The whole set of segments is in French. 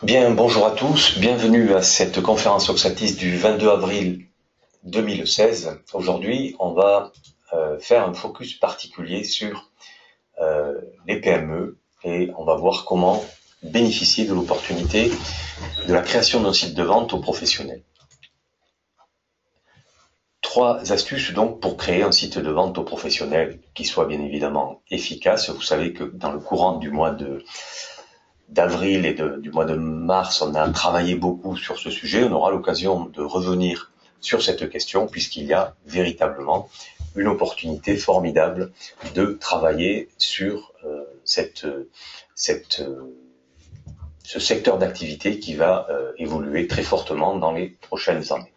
Bien, bonjour à tous, bienvenue à cette conférence Oxatis du 22 avril 2016. Aujourd'hui, on va faire un focus particulier sur les PME et on va voir comment bénéficier de l'opportunité de la création d'un site de vente aux professionnels. 3 astuces donc pour créer un site de vente aux professionnels qui soit bien évidemment efficace. Vous savez que dans le courant du mois d'avril et du mois de mars, on a travaillé beaucoup sur ce sujet. On aura l'occasion de revenir sur cette question puisqu'il y a véritablement une opportunité formidable de travailler sur ce secteur d'activité qui va évoluer très fortement dans les prochaines années.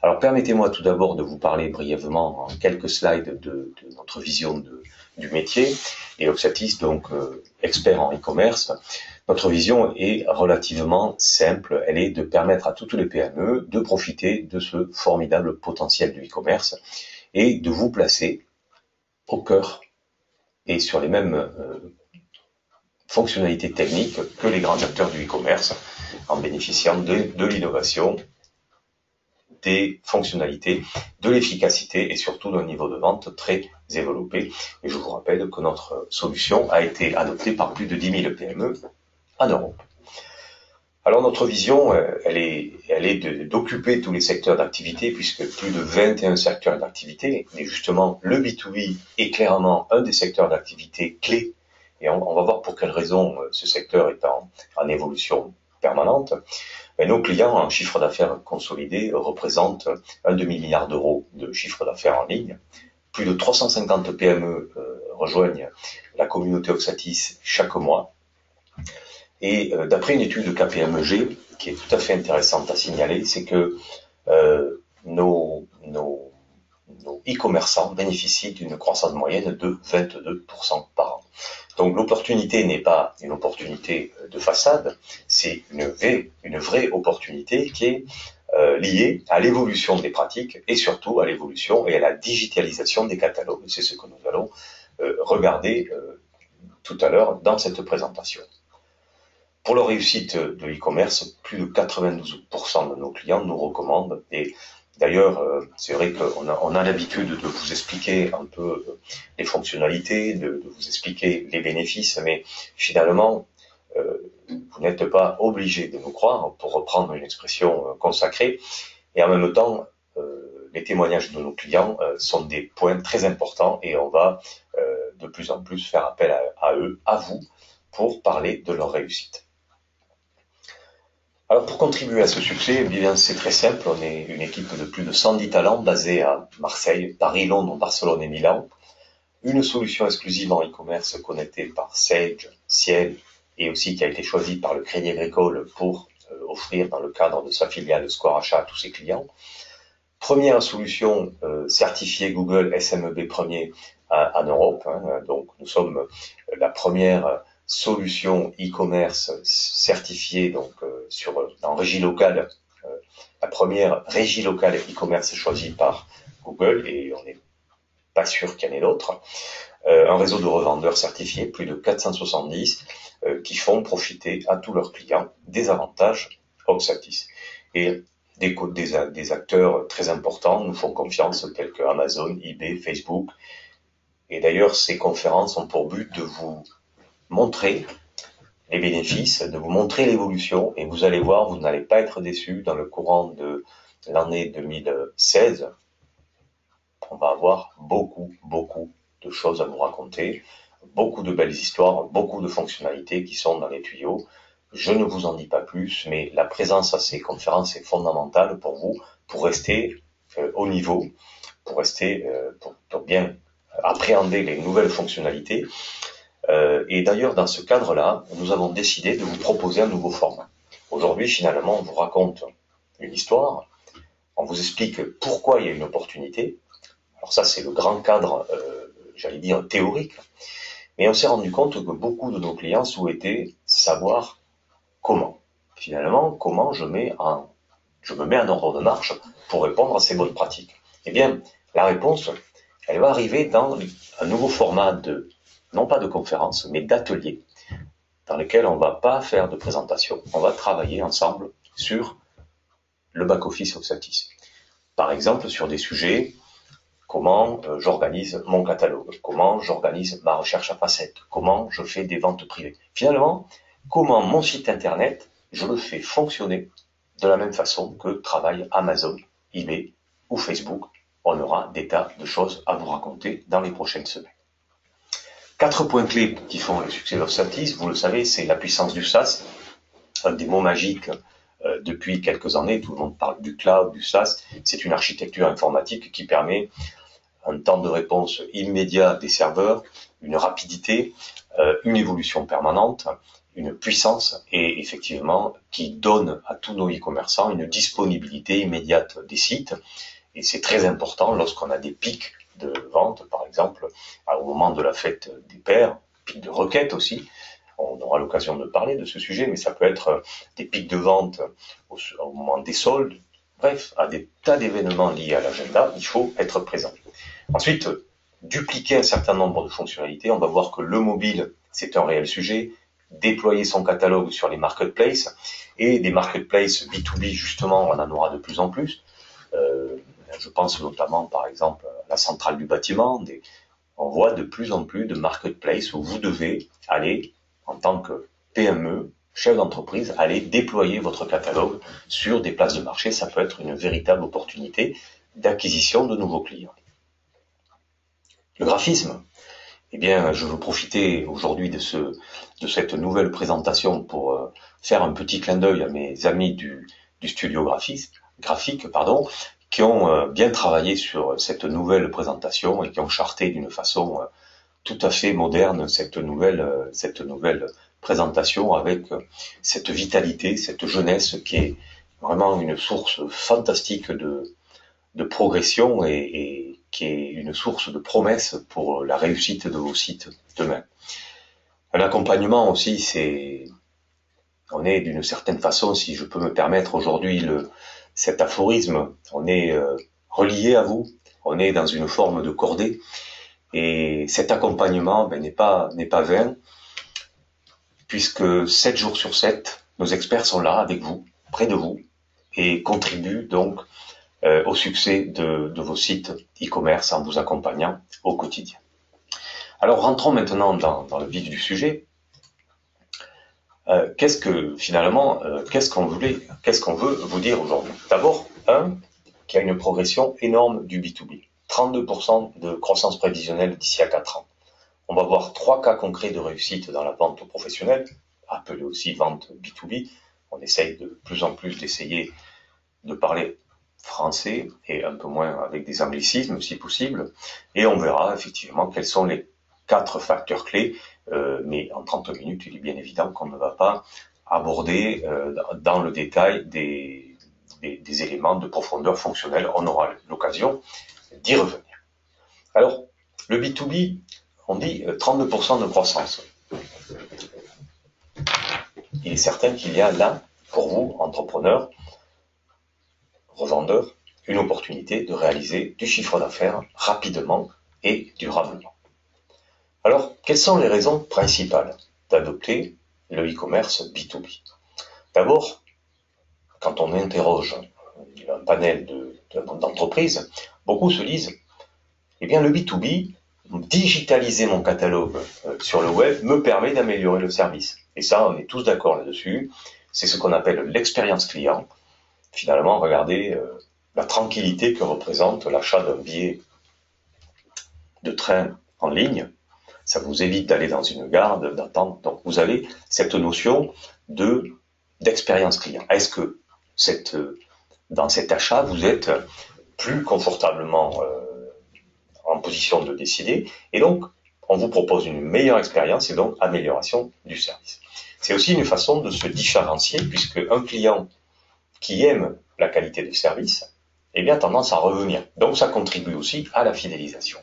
Alors permettez-moi tout d'abord de vous parler brièvement en quelques slides de notre vision du métier. Et Oxatis, donc expert en e-commerce, notre vision est relativement simple. Elle est de permettre à toutes les PME de profiter de ce formidable potentiel du e-commerce et de vous placer au cœur et sur les mêmes fonctionnalités techniques que les grands acteurs du e-commerce en bénéficiant de l'innovation, des fonctionnalités, de l'efficacité et surtout d'un niveau de vente très développé. Et je vous rappelle que notre solution a été adoptée par plus de 10 000 PME en Europe. Alors notre vision, elle est d'occuper tous les secteurs d'activité puisque plus de 21 secteurs d'activité, et justement le B2B est clairement un des secteurs d'activité clés et on va voir pour quelles raisons ce secteur est en évolution permanente. Et nos clients en chiffre d'affaires consolidé représentent un demi-milliard d'euros de chiffre d'affaires en ligne. Plus de 350 PME rejoignent la communauté Oxatis chaque mois. Et d'après une étude de KPMG, qui est tout à fait intéressante à signaler, c'est que nos e-commerçants bénéficient d'une croissance moyenne de 22% par an. Donc l'opportunité n'est pas une opportunité de façade, c'est une vraie opportunité qui est liée à l'évolution des pratiques et surtout à l'évolution et à la digitalisation des catalogues. C'est ce que nous allons regarder tout à l'heure dans cette présentation. Pour la réussite de l'e-commerce, plus de 92% de nos clients nous recommandent et d'ailleurs, c'est vrai qu'on a l'habitude de vous expliquer un peu les fonctionnalités, de vous expliquer les bénéfices, mais finalement, vous n'êtes pas obligé de nous croire, pour reprendre une expression consacrée, et en même temps, les témoignages de nos clients sont des points très importants et on va de plus en plus faire appel à eux, à vous, pour parler de leur réussite. Alors pour contribuer à ce succès, eh bien c'est très simple, on est une équipe de plus de 110 talents basée à Marseille, Paris, Londres, Barcelone et Milan. Une solution exclusive en e-commerce connectée par Sage, Ciel et aussi qui a été choisie par le Crédit Agricole pour offrir dans le cadre de sa filiale Score Achat à tous ses clients. Première solution certifiée Google SMB premier en Europe, donc nous sommes la première solution e-commerce certifiée donc en régie locale, la première régie locale e-commerce choisie par Google et on n'est pas sûr qu'il y en ait d'autres. Un réseau de revendeurs certifiés, plus de 470, qui font profiter à tous leurs clients des avantages Oxatis. Et des acteurs très importants nous font confiance, tels que Amazon, eBay, Facebook. Et d'ailleurs, ces conférences ont pour but de vous montrer les bénéfices, de vous montrer l'évolution, et vous allez voir, vous n'allez pas être déçus. Dans le courant de l'année 2016, on va avoir beaucoup de choses à vous raconter, beaucoup de belles histoires, beaucoup de fonctionnalités qui sont dans les tuyaux. Je ne vous en dis pas plus, mais la présence à ces conférences est fondamentale pour vous, pour rester au niveau, pour bien appréhender les nouvelles fonctionnalités. Et d'ailleurs, dans ce cadre-là, nous avons décidé de vous proposer un nouveau format. Aujourd'hui, finalement, on vous raconte une histoire, on vous explique pourquoi il y a une opportunité. Alors ça, c'est le grand cadre, j'allais dire, théorique. Mais on s'est rendu compte que beaucoup de nos clients souhaitaient savoir comment. Finalement, comment je me mets en ordre de marche pour répondre à ces bonnes pratiques. Eh bien, la réponse, elle va arriver dans un nouveau format non pas de conférence, mais d'atelier. dans lesquels on ne va pas faire de présentation. On va travailler ensemble sur le back-office Oxatis. Par exemple, sur des sujets, comment j'organise mon catalogue, comment j'organise ma recherche à facettes, comment je fais des ventes privées. Finalement, comment mon site internet, je le fais fonctionner de la même façon que travaille Amazon, eBay ou Facebook. On aura des tas de choses à vous raconter dans les prochaines semaines. 4 points clés qui font le succès d'Oxatis, vous le savez, c'est la puissance du SaaS, un des mots magiques depuis quelques années, tout le monde parle du cloud, du SaaS, c'est une architecture informatique qui permet un temps de réponse immédiat des serveurs, une rapidité, une évolution permanente, une puissance et effectivement qui donne à tous nos e-commerçants une disponibilité immédiate des sites. Et c'est très important lorsqu'on a des pics de vente, par exemple, au moment de la fête des pères, pics de requête aussi. On aura l'occasion de parler de ce sujet, mais ça peut être des pics de vente au moment des soldes. Bref, à des tas d'événements liés à l'agenda, il faut être présent. Ensuite, dupliquer un certain nombre de fonctionnalités. On va voir que le mobile, c'est un réel sujet. Déployer son catalogue sur les marketplaces. Et des marketplaces B2B, justement, on en aura de plus en plus. Je pense notamment, par exemple, à la centrale du bâtiment. On voit de plus en plus de marketplaces où vous devez aller, en tant que PME, chef d'entreprise, aller déployer votre catalogue sur des places de marché. Ça peut être une véritable opportunité d'acquisition de nouveaux clients. Le graphisme, eh bien, je veux profiter aujourd'hui de cette nouvelle présentation pour faire un petit clin d'œil à mes amis du studio graphique, qui ont bien travaillé sur cette nouvelle présentation et qui ont charté d'une façon tout à fait moderne cette nouvelle présentation avec cette vitalité, cette jeunesse qui est vraiment une source fantastique de progression et qui est une source de promesse pour la réussite de vos sites demain. Un accompagnement aussi, on est d'une certaine façon, si je peux me permettre aujourd'hui cet aphorisme, on est relié à vous, on est dans une forme de cordée, et cet accompagnement n'est pas vain, puisque 7 jours sur 7, nos experts sont là avec vous, près de vous, et contribuent donc au succès de vos sites e-commerce en vous accompagnant au quotidien. Alors rentrons maintenant dans le vif du sujet. Qu'est-ce qu'on veut vous dire aujourd'hui? D'abord, qu'il y a une progression énorme du B2B. 32% de croissance prévisionnelle d'ici à 4 ans. On va voir 3 cas concrets de réussite dans la vente professionnelle, appelée aussi vente B2B. On essaye de plus en plus d'essayer de parler français et un peu moins avec des anglicismes si possible. Et on verra effectivement quels sont les 4 facteurs clés. Mais en 30 minutes, il est bien évident qu'on ne va pas aborder dans le détail des éléments de profondeur fonctionnelle. On aura l'occasion d'y revenir. Alors, le B2B, on dit 32% de croissance. Il est certain qu'il y a là, pour vous, entrepreneurs, revendeurs, une opportunité de réaliser du chiffre d'affaires rapidement et durablement. Alors, quelles sont les raisons principales d'adopter le e-commerce B2B? D'abord, quand on interroge un panel d'entreprises, beaucoup se disent, eh bien le B2B, digitaliser mon catalogue sur le web me permet d'améliorer le service. Et ça, on est tous d'accord là-dessus. C'est ce qu'on appelle l'expérience client. Finalement, regardez la tranquillité que représente l'achat d'un billet de train en ligne. Ça vous évite d'aller dans une gare, d'attendre. Donc vous avez cette notion d'expérience client. Est-ce que dans cet achat, vous êtes plus confortablement en position de décider, et donc on vous propose une meilleure expérience et donc amélioration du service. C'est aussi une façon de se différencier, puisque un client qui aime la qualité du service, eh bien tendance à revenir. Donc ça contribue aussi à la fidélisation.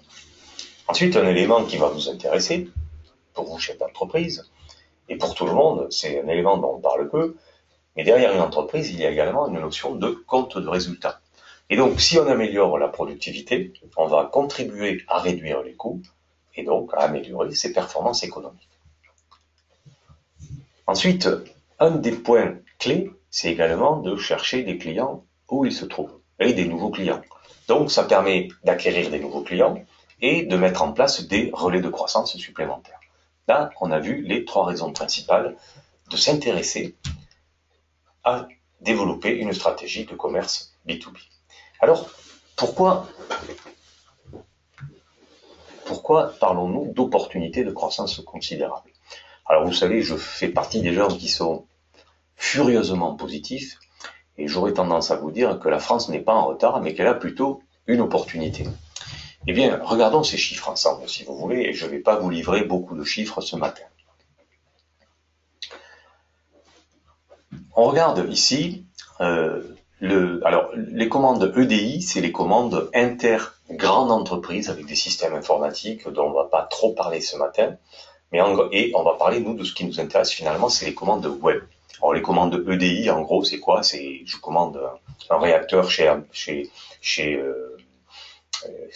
Ensuite, un élément qui va vous intéresser, pour vous chef d'entreprise, et pour tout le monde, c'est un élément dont on parle peu, mais derrière une entreprise, il y a également une notion de compte de résultat. Et donc, si on améliore la productivité, on va contribuer à réduire les coûts et donc à améliorer ses performances économiques. Ensuite, un des points clés, c'est également de chercher des clients où ils se trouvent, et des nouveaux clients. Donc ça permet d'acquérir des nouveaux clients et de mettre en place des relais de croissance supplémentaires. Là, on a vu les 3 raisons principales de s'intéresser à développer une stratégie de commerce B2B. Alors, pourquoi parlons-nous d'opportunités de croissance considérables? Alors vous savez, je fais partie des gens qui sont furieusement positifs, et j'aurais tendance à vous dire que la France n'est pas en retard, mais qu'elle a plutôt une opportunité. Eh bien, regardons ces chiffres ensemble, si vous voulez, et je ne vais pas vous livrer beaucoup de chiffres ce matin. On regarde ici, alors les commandes EDI, c'est les commandes inter-grandes entreprises avec des systèmes informatiques dont on ne va pas trop parler ce matin, et on va parler, nous, de ce qui nous intéresse finalement, c'est les commandes web. Alors les commandes EDI, en gros, c'est quoi? C'est je commande un réacteur chez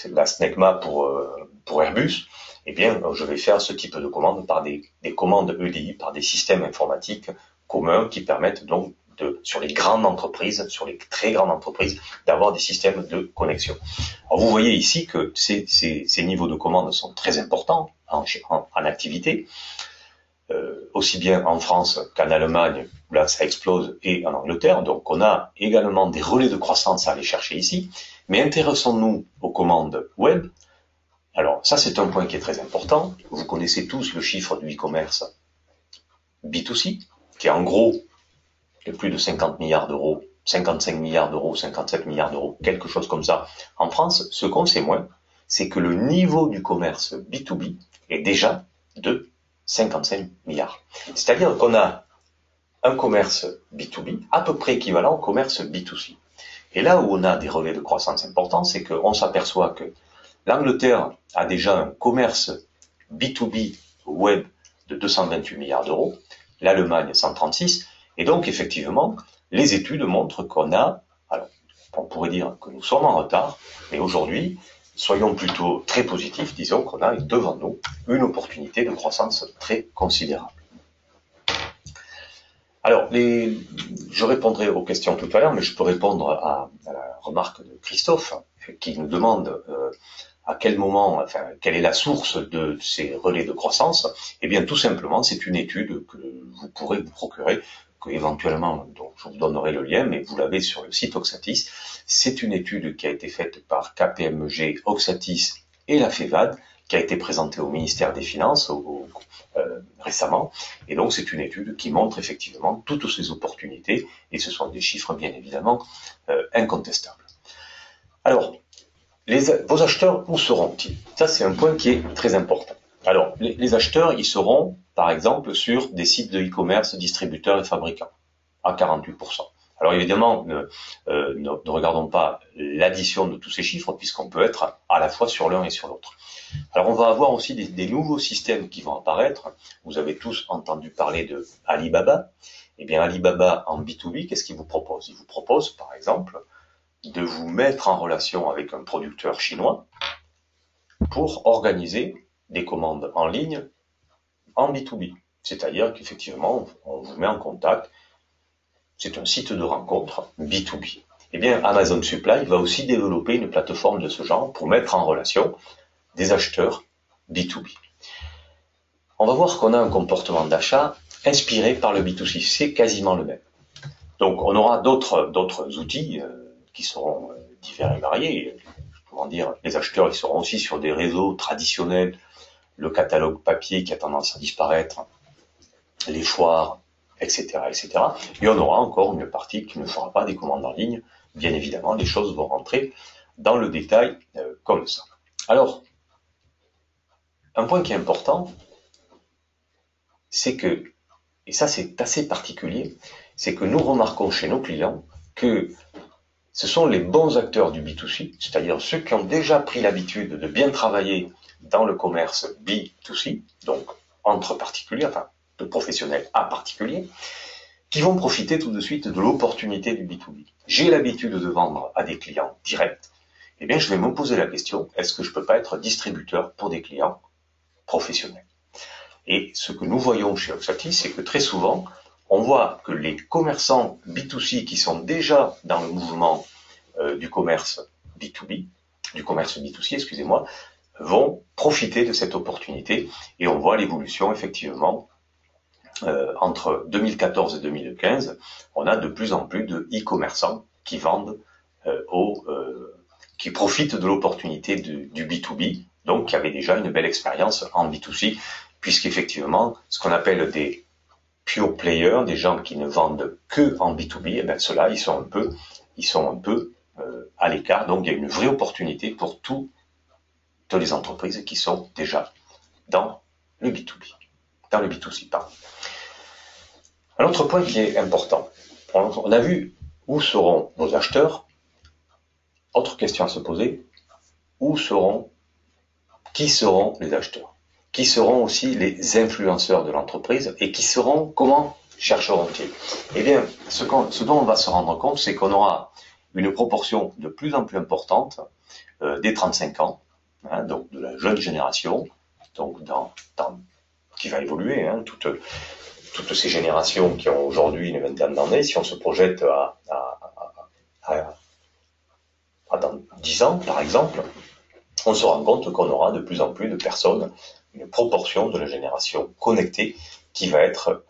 la SNECMA pour Airbus. Eh bien, je vais faire ce type de commande par des commandes EDI, par des systèmes informatiques communs qui permettent donc sur les grandes entreprises, sur les très grandes entreprises, d'avoir des systèmes de connexion. Alors vous voyez ici que ces niveaux de commandes sont très importants en activité, aussi bien en France qu'en Allemagne, où là ça explose, et en Angleterre. Donc on a également des relais de croissance à aller chercher ici. Mais intéressons-nous aux commandes web. Alors ça c'est un point qui est très important. Vous connaissez tous le chiffre du e-commerce B2C, qui est en gros de plus de 50 milliards d'euros, 55 milliards d'euros, 57 milliards d'euros, quelque chose comme ça. En France, ce qu'on sait moins, c'est que le niveau du commerce B2B est déjà de 55 milliards. C'est-à-dire qu'on a un commerce B2B à peu près équivalent au commerce B2C. Et là où on a des relais de croissance importants, c'est qu'on s'aperçoit que l'Angleterre a déjà un commerce B2B web de 228 milliards d'euros, l'Allemagne 136, et donc effectivement, les études montrent qu'on a, alors on pourrait dire que nous sommes en retard, mais aujourd'hui, soyons plutôt très positifs, disons qu'on a devant nous une opportunité de croissance très considérable. Alors, je répondrai aux questions tout à l'heure, mais je peux répondre à la remarque de Christophe, qui nous demande à quel moment, enfin, quelle est la source de ces relais de croissance. Eh bien, tout simplement, c'est une étude que vous pourrez vous procurer, que éventuellement, dont je vous donnerai le lien, mais vous l'avez sur le site Oxatis. C'est une étude qui a été faite par KPMG, Oxatis et la FEVAD, qui a été présentée au ministère des Finances récemment. Et donc, c'est une étude qui montre effectivement toutes ces opportunités, et ce sont des chiffres, bien évidemment, incontestables. Alors, vos acheteurs, où seront-ils? Ça, c'est un point qui est très important. Alors, les acheteurs, ils seront, par exemple, sur des sites de e-commerce, distributeurs et fabricants, à 48%. Alors évidemment, ne regardons pas l'addition de tous ces chiffres, puisqu'on peut être à la fois sur l'un et sur l'autre. Alors on va avoir aussi des nouveaux systèmes qui vont apparaître. Vous avez tous entendu parler de Alibaba. Eh bien, Alibaba en B2B, qu'est-ce qu'il vous propose? Il vous propose, par exemple, de vous mettre en relation avec un producteur chinois pour organiser des commandes en ligne en B2B. C'est-à-dire qu'effectivement, on vous met en contact. C'est un site de rencontre B2B. Eh bien, Amazon Supply va aussi développer une plateforme de ce genre pour mettre en relation des acheteurs B2B. On va voir qu'on a un comportement d'achat inspiré par le B2C. C'est quasiment le même. Donc, on aura d'autres outils qui seront divers et variés. Comment dire, les acheteurs, ils seront aussi sur des réseaux traditionnels, le catalogue papier qui a tendance à disparaître, les foires, etc., etc. Et on aura encore une partie qui ne fera pas des commandes en ligne. Bien évidemment, les choses vont rentrer dans le détail comme ça. Alors, un point qui est important, c'est que, et ça c'est assez particulier, c'est que nous remarquons chez nos clients que ce sont les bons acteurs du B2C, c'est-à-dire ceux qui ont déjà pris l'habitude de bien travailler dans le commerce B2C, donc entre particuliers, enfin de professionnels à particuliers, qui vont profiter tout de suite de l'opportunité du B2B. J'ai l'habitude de vendre à des clients directs, eh bien je vais me poser la question, est-ce que je ne peux pas être distributeur pour des clients professionnels? Et ce que nous voyons chez Oxati, c'est que très souvent, on voit que les commerçants B2C qui sont déjà dans le mouvement du commerce B2B, du commerce B2C, excusez-moi, vont profiter de cette opportunité. Et on voit l'évolution, effectivement, entre 2014 et 2015, on a de plus en plus de e-commerçants qui vendent qui profitent de l'opportunité du B2B, donc qui avaient déjà une belle expérience en B2C, puisqu'effectivement, ce qu'on appelle des pure players, des gens qui ne vendent que en B2B, et bien ceux-là, ils sont un peu à l'écart. Donc il y a une vraie opportunité pour toutes les entreprises qui sont déjà dans le B2B, dans le B2C, pardon. Un autre point qui est important, on a vu où seront nos acheteurs. Autre question à se poser, qui seront les acheteurs? Qui seront aussi les influenceurs de l'entreprise et comment chercheront-ils? Eh bien, ce dont on va se rendre compte, c'est qu'on aura une proportion de plus en plus importante des 35 ans, donc de la jeune génération, donc qui va évoluer, toutes ces générations qui ont aujourd'hui une vingtaine d'années, si on se projette dans 10 ans, par exemple, on se rend compte qu'on aura de plus en plus de personnes, une proportion de la génération connectée qui va être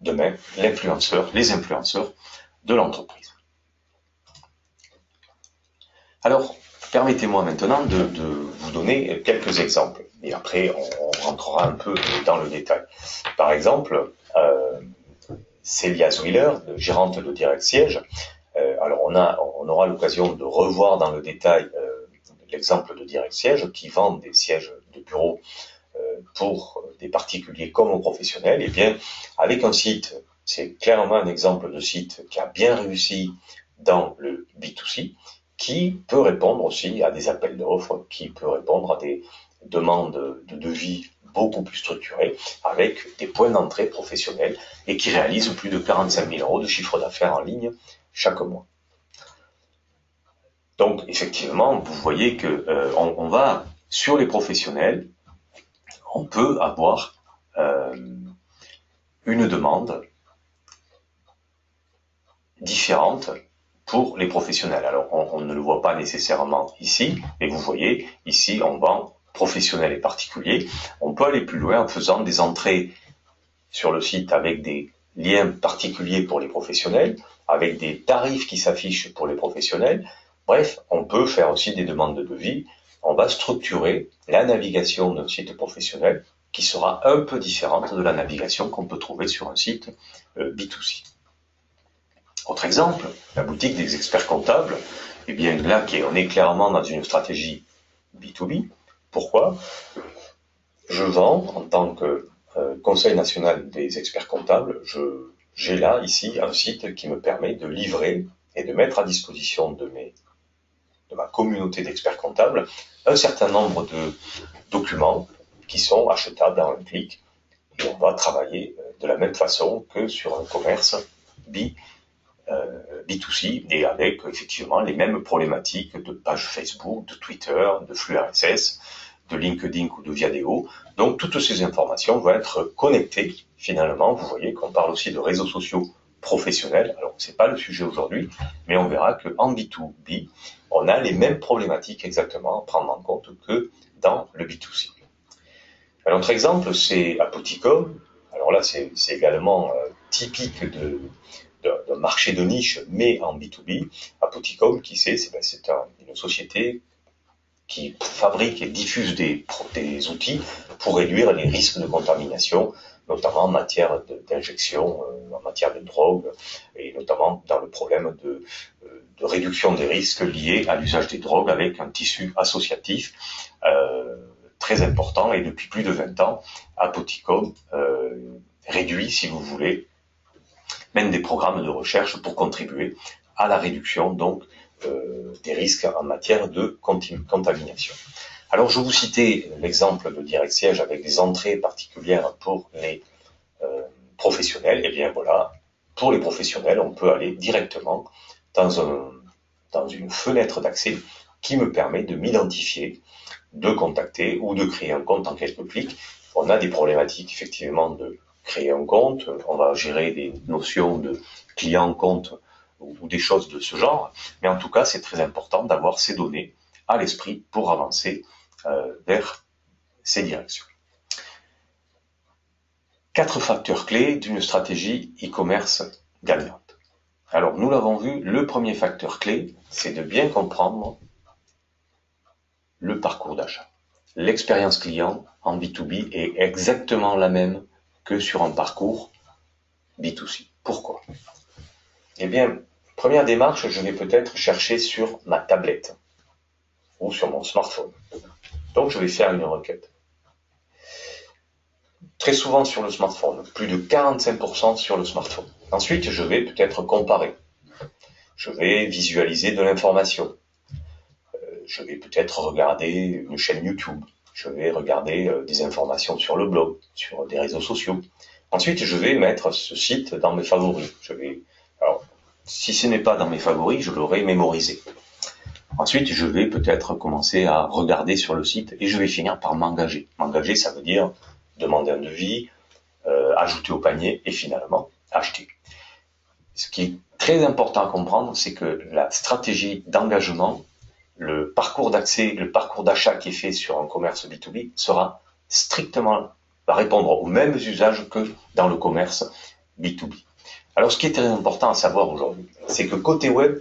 demain les influenceurs de l'entreprise. Alors, permettez-moi maintenant de vous donner quelques exemples. Et après, on rentrera un peu dans le détail. Par exemple, Célia Zwiller, gérante de Direct Siège. Alors, on aura l'occasion de revoir dans le détail l'exemple de Direct Siège qui vend des sièges de bureau pour des particuliers comme aux professionnels. Et bien, avec un site, c'est clairement un exemple de site qui a bien réussi dans le B2C, qui peut répondre aussi à des appels d'offres, qui peut répondre à des demandes de devis beaucoup plus structurées, avec des points d'entrée professionnels, et qui réalise plus de 45 000 € de chiffre d'affaires en ligne chaque mois. Donc, effectivement, vous voyez que on va sur les professionnels, on peut avoir une demande différente pour les professionnels. Alors, on ne le voit pas nécessairement ici, mais vous voyez, ici, on vend professionnels et particuliers. On peut aller plus loin en faisant des entrées sur le site avec des liens particuliers pour les professionnels, avec des tarifs qui s'affichent pour les professionnels. Bref, on peut faire aussi des demandes de devis. On va structurer la navigation d'un site professionnel qui sera un peu différente de la navigation qu'on peut trouver sur un site B2C. Autre exemple, la boutique des experts comptables. Eh bien là, on est clairement dans une stratégie B2B. Pourquoi? Je vends en tant que Conseil national des experts comptables, j'ai là, ici, un site qui me permet de livrer et de mettre à disposition de ma communauté d'experts comptables un certain nombre de documents qui sont achetables en un clic. Et on va travailler de la même façon que sur un commerce B2C et avec effectivement les mêmes problématiques de page Facebook, de Twitter, de flux RSS, de LinkedIn ou de Viadeo. Donc toutes ces informations vont être connectées finalement. Vous voyez qu'on parle aussi de réseaux sociaux professionnels. Alors c'est pas le sujet aujourd'hui, mais on verra qu'en B2B, on a les mêmes problématiques exactement à prendre en compte que dans le B2C. Un autre exemple, c'est Apoticom. Alors là, c'est également typique d'un marché de niche, mais en B2B. Apoticom, qui c'est une société qui fabrique et diffuse des outils pour réduire les risques de contamination, notamment en matière d'injection, en matière de drogue, et notamment dans le problème de réduction des risques liés à l'usage des drogues avec un tissu associatif très important. Et depuis plus de 20 ans, Apoticom réduit, si vous voulez, mène des programmes de recherche pour contribuer à la réduction donc des risques en matière de contamination. Alors je vous citais l'exemple de Direct Siège avec des entrées particulières pour les professionnels. Et bien voilà, pour les professionnels, on peut aller directement dans une fenêtre d'accès qui me permet de m'identifier, de contacter ou de créer un compte en quelques clics on a des problématiques effectivement de créer un compte, on va gérer des notions de client-compte ou des choses de ce genre, mais en tout cas c'est très important d'avoir ces données à l'esprit pour avancer vers ces directions. 4 facteurs clés d'une stratégie e-commerce gagnante. Alors nous l'avons vu, le premier facteur clé, c'est de bien comprendre le parcours d'achat. L'expérience client en B2B est exactement la même que sur un parcours B2C. Pourquoi? Eh bien, première démarche, je vais peut-être chercher sur ma tablette ou sur mon smartphone. Donc je vais faire une requête. Très souvent sur le smartphone, plus de 45% sur le smartphone. Ensuite, je vais peut-être comparer. Je vais visualiser de l'information. Je vais peut-être regarder une chaîne YouTube. Je vais regarder des informations sur le blog, sur des réseaux sociaux. Ensuite, je vais mettre ce site dans mes favoris. Alors, si ce n'est pas dans mes favoris, je l'aurai mémorisé. Ensuite, je vais peut-être commencer à regarder sur le site et je vais finir par m'engager. M'engager, ça veut dire demander un devis, ajouter au panier et finalement acheter. Ce qui est très important à comprendre, c'est que la stratégie d'engagement, le parcours d'accès, le parcours d'achat qui est fait sur un commerce B2B va répondre aux mêmes usages que dans le commerce B2B. Alors, ce qui est très important à savoir aujourd'hui, c'est que côté web,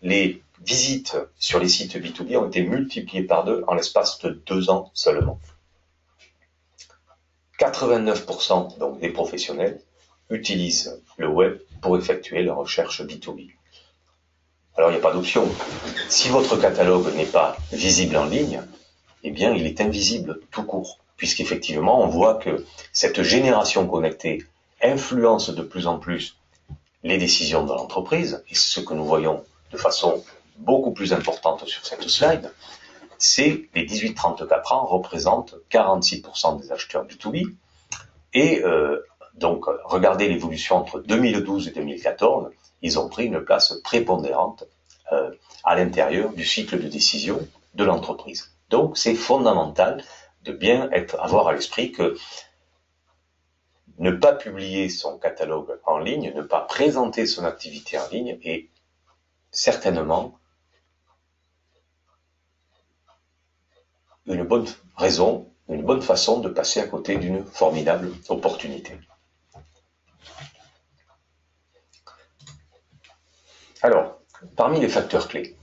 les visites sur les sites B2B ont été multipliées par 2 en l'espace de 2 ans seulement. 89% donc des professionnels utilisent le web pour effectuer leurs recherches B2B. Alors, il n'y a pas d'option. Si votre catalogue n'est pas visible en ligne, eh bien, il est invisible tout court, puisqu'effectivement, on voit que cette génération connectée influence de plus en plus les décisions de l'entreprise, et ce que nous voyons de façon beaucoup plus importante sur cette slide, c'est les 18-34 ans représentent 46% des acheteurs B2B, et donc regardez l'évolution entre 2012 et 2014, ils ont pris une place prépondérante à l'intérieur du cycle de décision de l'entreprise. Donc c'est fondamental de bien avoir à l'esprit que ne pas publier son catalogue en ligne, ne pas présenter son activité en ligne est certainement une bonne raison, une bonne façon de passer à côté d'une formidable opportunité. Alors, parmi les facteurs clés,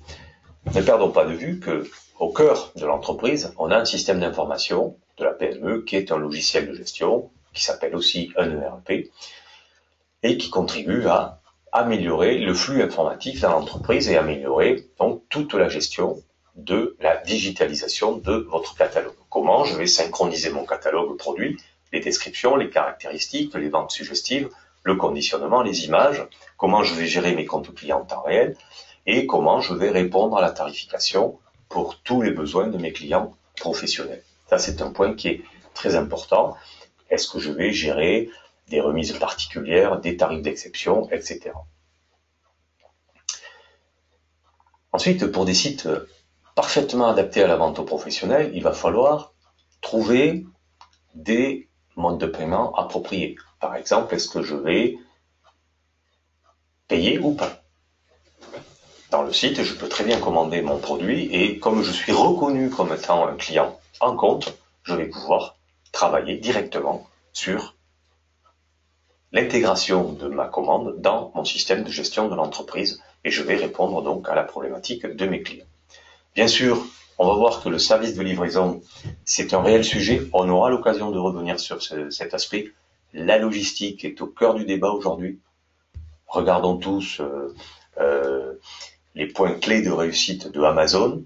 ne perdons pas de vue qu'au cœur de l'entreprise, on a un système d'information de la PME qui est un logiciel de gestion, qui s'appelle aussi un ERP, et qui contribue à améliorer le flux informatif dans l'entreprise et améliorer donc toute la gestion de la digitalisation de votre catalogue. Comment je vais synchroniser mon catalogue produit, les descriptions, les caractéristiques, les ventes suggestives, le conditionnement, les images, comment je vais gérer mes comptes clients en temps réel et comment je vais répondre à la tarification pour tous les besoins de mes clients professionnels. Ça, c'est un point qui est très important. Est-ce que je vais gérer des remises particulières, des tarifs d'exception, etc. Ensuite, pour des sites parfaitement adaptés à la vente aux professionnels, il va falloir trouver des modes de paiement appropriés. Par exemple, est-ce que je vais payer ou pas? Dans le site, je peux très bien commander mon produit et comme je suis reconnu comme étant un client en compte, je vais pouvoir travailler directement sur l'intégration de ma commande dans mon système de gestion de l'entreprise et je vais répondre donc à la problématique de mes clients. Bien sûr, on va voir que le service de livraison, c'est un réel sujet. On aura l'occasion de revenir sur cet aspect. La logistique est au cœur du débat aujourd'hui. Regardons tous les points clés de réussite de Amazon.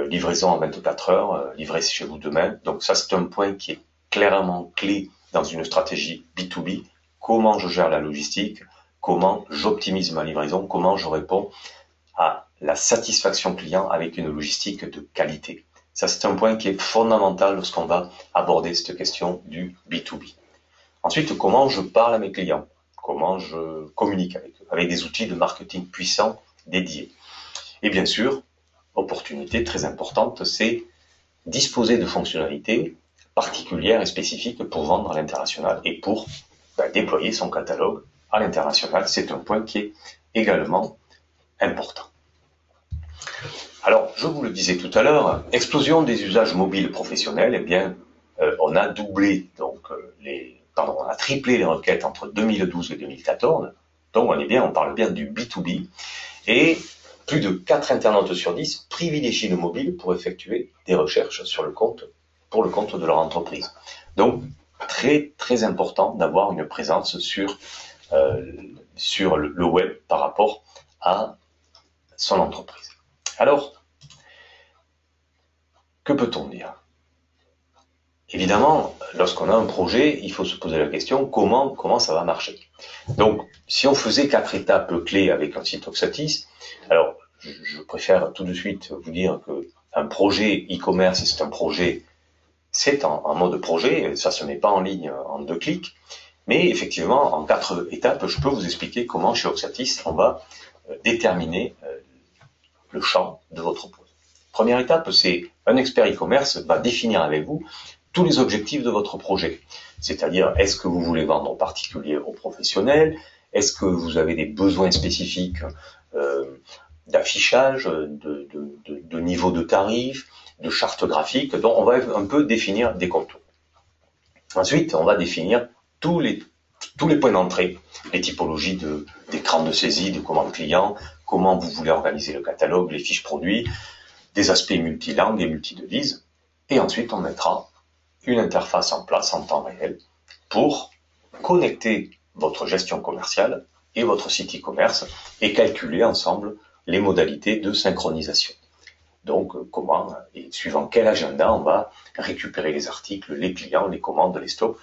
Livraison en 24 heures, livré chez vous demain. Donc ça, c'est un point qui est clairement clé dans une stratégie B2B. Comment je gère la logistique, comment j'optimise ma livraison, comment je réponds à la satisfaction client avec une logistique de qualité. Ça, c'est un point qui est fondamental lorsqu'on va aborder cette question du B2B. Ensuite, comment je parle à mes clients, comment je communique avec des outils de marketing puissants dédiés. Et bien sûr, opportunité très importante, c'est disposer de fonctionnalités particulière et spécifique pour vendre à l'international et pour déployer son catalogue à l'international. C'est un point qui est également important. Alors, je vous le disais tout à l'heure, explosion des usages mobiles professionnels, eh bien, on a doublé, donc, on a triplé les requêtes entre 2012 et 2014. Donc, on parle bien du B2B. Et plus de 4 internautes sur 10 privilégient le mobile pour effectuer des recherches pour le compte de leur entreprise. Donc, très, très important d'avoir une présence sur le web par rapport à son entreprise. Alors, que peut-on dire? Évidemment, lorsqu'on a un projet, il faut se poser la question comment ça va marcher. Donc, si on faisait 4 étapes clés avec un site Oxatis, alors je préfère tout de suite vous dire que un projet e-commerce, c'est un projet, c'est en mode projet, ça se met pas en ligne en 2 clics, mais effectivement, en 4 étapes, je peux vous expliquer comment chez Oxatis, on va déterminer le champ de votre projet. Première étape, c'est un expert e-commerce va définir avec vous tous les objectifs de votre projet. C'est-à-dire, est-ce que vous voulez vendre aux particuliers, aux professionnels? Est-ce que vous avez des besoins spécifiques d'affichage, de niveau de tarif, de charte graphique? Donc, on va un peu définir des contours. Ensuite, on va définir tous les points d'entrée, les typologies d'écran de saisie, de commande client, comment vous voulez organiser le catalogue, les fiches produits, des aspects multilangues et multidevises. Et ensuite, on mettra une interface en place en temps réel pour connecter votre gestion commerciale et votre site e-commerce et calculer ensemble les modalités de synchronisation. Donc, comment et suivant quel agenda on va récupérer les articles, les clients, les commandes, les stocks.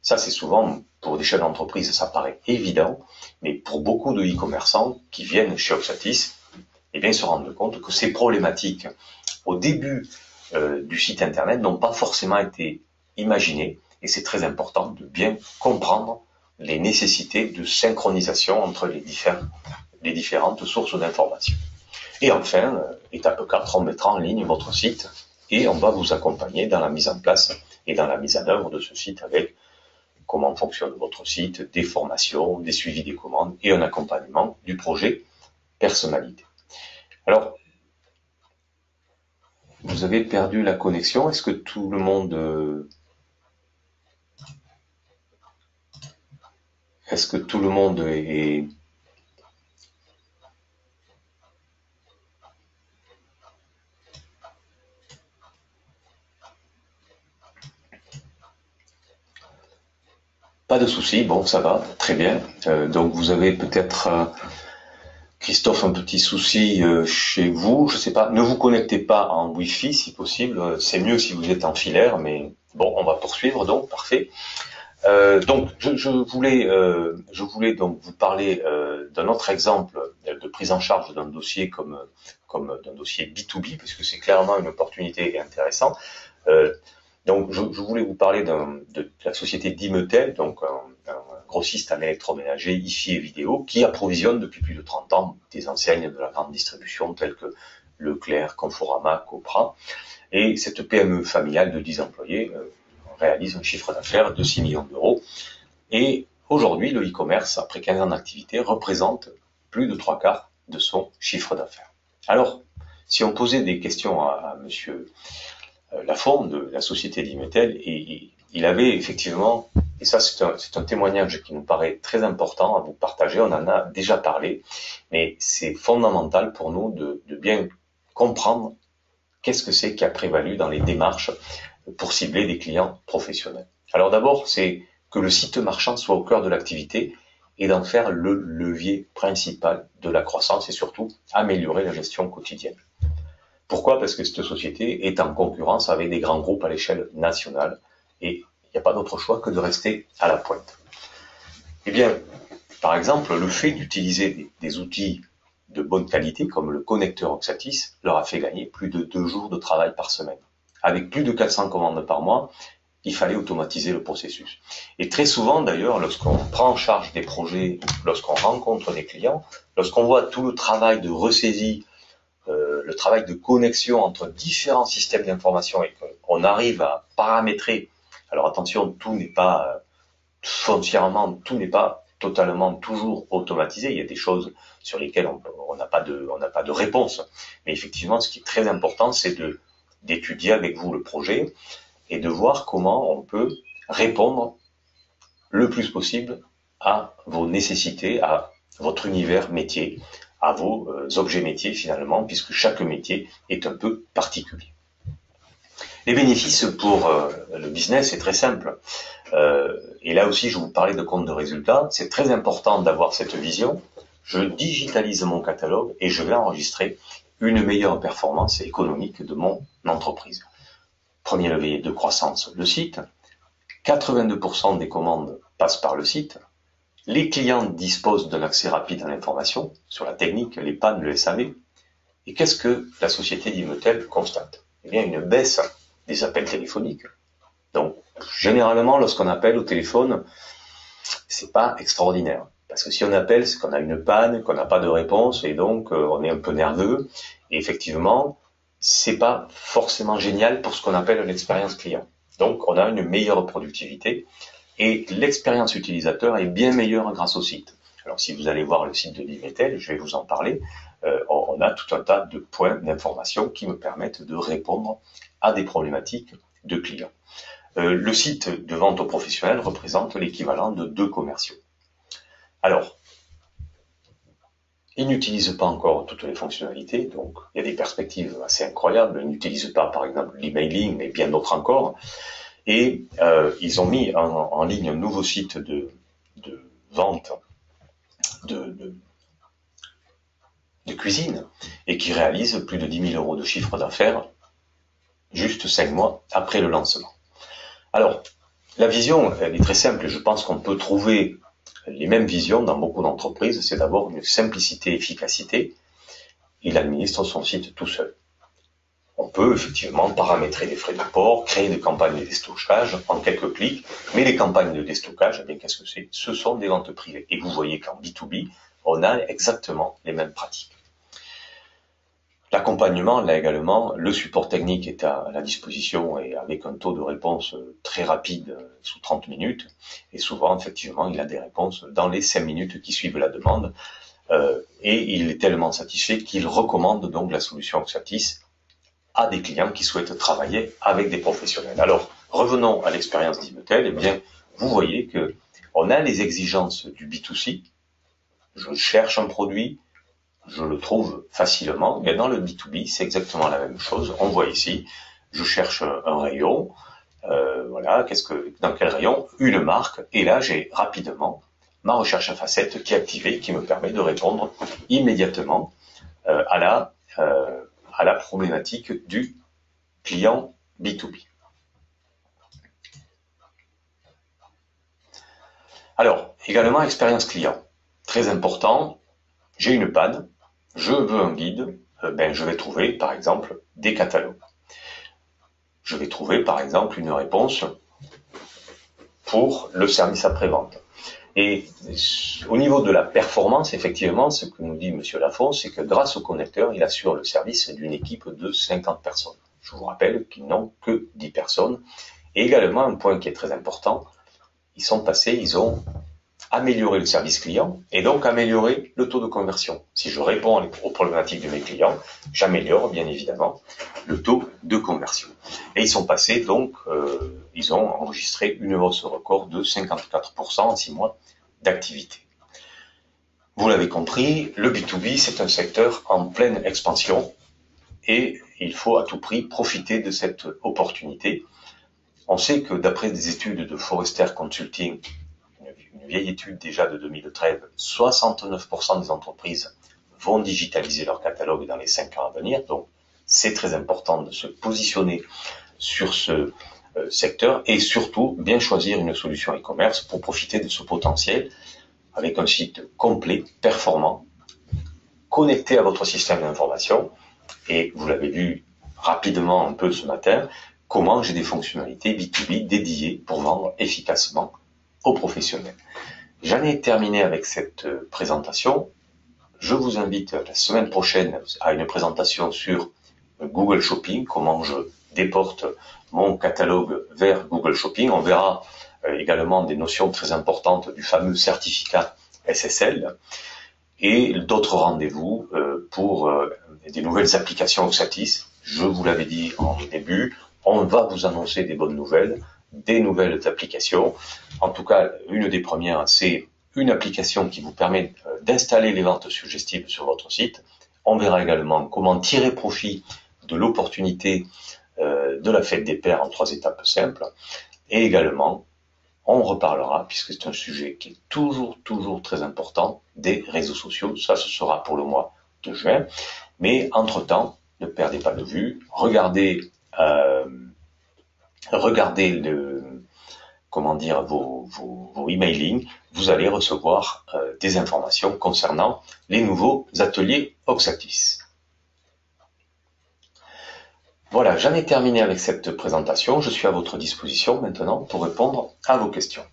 Ça, c'est souvent, pour des chefs d'entreprise, ça paraît évident, mais pour beaucoup de e-commerçants qui viennent chez Oxatis, eh bien, ils se rendent compte que ces problématiques, au début du site internet, n'ont pas forcément été imaginées, et c'est très important de bien comprendre les nécessités de synchronisation entre les différentes sources d'informations. Et enfin, étape 4, on mettra en ligne votre site et on va vous accompagner dans la mise en place et dans la mise en œuvre de ce site avec comment fonctionne votre site, des formations, des suivis des commandes et un accompagnement du projet personnalisé. Alors, vous avez perdu la connexion. Est-ce que tout le monde est... Pas de souci, bon, ça va, très bien. Donc vous avez peut-être, Christophe, un petit souci chez vous, je sais pas, ne vous connectez pas en Wi-Fi si possible, c'est mieux si vous êtes en filaire, mais bon, on va poursuivre donc, parfait. Donc je voulais donc vous parler d'un autre exemple de prise en charge d'un dossier comme d'un dossier B2B, puisque c'est clairement une opportunité intéressante. Donc, je voulais vous parler de la société Dimetel, donc un grossiste en électroménager, hi-fi et vidéo, qui approvisionne depuis plus de 30 ans des enseignes de la grande distribution telles que Leclerc, Conforama, Copra. Et cette PME familiale de 10 employés réalise un chiffre d'affaires de 6 millions d'euros. Et aujourd'hui, le e-commerce, après 15 ans d'activité, représente plus de 3/4 de son chiffre d'affaires. Alors, si on posait des questions à monsieur Lafond de la société Dimetel, et il avait effectivement, et ça c'est un témoignage qui nous paraît très important à vous partager, on en a déjà parlé, mais c'est fondamental pour nous de bien comprendre qu'est-ce que c'est qui a prévalu dans les démarches pour cibler des clients professionnels. Alors d'abord, c'est que le site marchand soit au cœur de l'activité et d'en faire le levier principal de la croissance et surtout améliorer la gestion quotidienne. Pourquoi? Parce que cette société est en concurrence avec des grands groupes à l'échelle nationale et il n'y a pas d'autre choix que de rester à la pointe. Eh bien, par exemple, le fait d'utiliser des outils de bonne qualité comme le connecteur Oxatis leur a fait gagner plus de 2 jours de travail par semaine. Avec plus de 400 commandes par mois, il fallait automatiser le processus. Et très souvent, d'ailleurs, lorsqu'on prend en charge des projets, lorsqu'on rencontre des clients, lorsqu'on voit tout le travail de ressaisie, le travail de connexion entre différents systèmes d'information et qu'on arrive à paramétrer Alors attention, tout n'est pas foncièrement, tout n'est pas totalement toujours automatisé. Il y a des choses sur lesquelles on n'a pas de réponse. Mais effectivement, ce qui est très important, c'est d'étudier avec vous le projet et de voir comment on peut répondre le plus possible à vos nécessités, à votre univers métier, à vos objets métiers finalement, puisque chaque métier est un peu particulier. Les bénéfices pour le business, c'est très simple. Et là aussi, je vous parlais de compte de résultats. C'est très important d'avoir cette vision. Je digitalise mon catalogue et je vais enregistrer une meilleure performance économique de mon entreprise. Premier levier de croissance, le site. 82% des commandes passent par le site. Les clients disposent d'un accès rapide à l'information sur la technique, les pannes, le SAV. Et qu'est-ce que la société d'Imetel constate? Eh bien, une baisse des appels téléphoniques. Donc, généralement, lorsqu'on appelle au téléphone, c'est pas extraordinaire. Parce que si on appelle, c'est qu'on a une panne, qu'on n'a pas de réponse, et donc on est un peu nerveux. Et effectivement, c'est pas forcément génial pour ce qu'on appelle l'expérience client. Donc, on a une meilleure productivité et l'expérience utilisateur est bien meilleure grâce au site. Alors, si vous allez voir le site de Imetel, je vais vous en parler, on a tout un tas de points d'information qui me permettent de répondre à des problématiques de clients. Le site de vente aux professionnels représente l'équivalent de 2 commerciaux. Alors, il n'utilise pas encore toutes les fonctionnalités, donc il y a des perspectives assez incroyables. Il n'utilise pas, par exemple, l'emailing, mais bien d'autres encore. Et ils ont mis en ligne un nouveau site de vente de cuisine et qui réalise plus de 10 000 € de chiffre d'affaires juste 5 mois après le lancement. Alors, la vision, elle est très simple. Je pense qu'on peut trouver les mêmes visions dans beaucoup d'entreprises. C'est d'abord une simplicité, efficacité. Il administre son site tout seul. On peut effectivement paramétrer des frais de port, créer des campagnes de déstockage en quelques clics, mais les campagnes de déstockage, eh bien, qu'est-ce que c'est? Ce sont des ventes privées. Et vous voyez qu'en B2B, on a exactement les mêmes pratiques. L'accompagnement, là également, le support technique est à la disposition et avec un taux de réponse très rapide, sous 30 minutes. Et souvent, effectivement, il a des réponses dans les 5 minutes qui suivent la demande. Et il est tellement satisfait qu'il recommande donc la solution Oxatis à des clients qui souhaitent travailler avec des professionnels. Alors, revenons à l'expérience d'Imetel. Eh bien, vous voyez que on a les exigences du B2C. Je cherche un produit, je le trouve facilement. Mais dans le B2B, c'est exactement la même chose. On voit ici, je cherche un rayon. Voilà, dans quel rayon? Une marque. Et là, j'ai rapidement ma recherche à facettes qui est activée, qui me permet de répondre immédiatement à la problématique du client B2B. Alors, également, expérience client. Très important, j'ai une panne, je veux un guide, je vais trouver, par exemple, des catalogues. Je vais trouver, par exemple, une réponse pour le service après-vente. Et au niveau de la performance, effectivement, ce que nous dit M. Lafont, c'est que grâce au connecteur, il assure le service d'une équipe de 50 personnes. Je vous rappelle qu'ils n'ont que 10 personnes. Et également, un point qui est très important, ils ont amélioré le service client et donc amélioré le taux de conversion. Si je réponds aux problématiques de mes clients, j'améliore bien évidemment le taux de conversion. Et ils sont passés donc, ils ont enregistré une hausse record de 54% en 6 mois d'activité. Vous l'avez compris, le B2B, c'est un secteur en pleine expansion et il faut à tout prix profiter de cette opportunité. On sait que d'après des études de Forrester Consulting, une vieille étude déjà de 2013, 69% des entreprises vont digitaliser leur catalogue dans les 5 ans à venir. Donc, c'est très important de se positionner sur ce secteur et surtout bien choisir une solution e-commerce pour profiter de ce potentiel avec un site complet, performant, connecté à votre système d'information. Et vous l'avez vu rapidement un peu ce matin, comment j'ai des fonctionnalités B2B dédiées pour vendre efficacement aux professionnels. J'en ai terminé avec cette présentation. Je vous invite la semaine prochaine à une présentation sur Google Shopping, comment je déporte mon catalogue vers Google Shopping. On verra également des notions très importantes du fameux certificat SSL et d'autres rendez-vous pour des nouvelles applications Oxatis. Je vous l'avais dit en début, on va vous annoncer des bonnes nouvelles, des nouvelles applications. En tout cas, une des premières, c'est une application qui vous permet d'installer les ventes suggestives sur votre site. On verra également comment tirer profit de l'opportunité de la fête des pères en 3 étapes simples. Et également, on reparlera, puisque c'est un sujet qui est toujours très important, des réseaux sociaux. Ça, ce sera pour le mois de juin. Mais entre-temps, ne perdez pas de vue, regardez vos emailing, vous allez recevoir des informations concernant les nouveaux ateliers Oxatis. Voilà, j'en ai terminé avec cette présentation. Je suis à votre disposition maintenant pour répondre à vos questions.